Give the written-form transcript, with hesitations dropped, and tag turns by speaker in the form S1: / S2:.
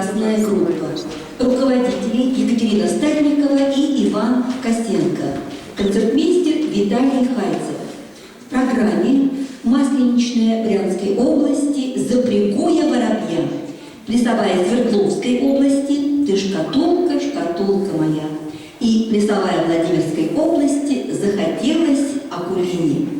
S1: прекрасная группа. Руководители Екатерина Стальникова и Иван Косенко. Концертмейстер Виталий Хальцев. В программе «Масленичная Брянской области, запрягу я воробья». Плясовая Свердловской области «Ты шкатулка, шкатулка моя». И плясовая Владимирской области «Захотелось Акулине».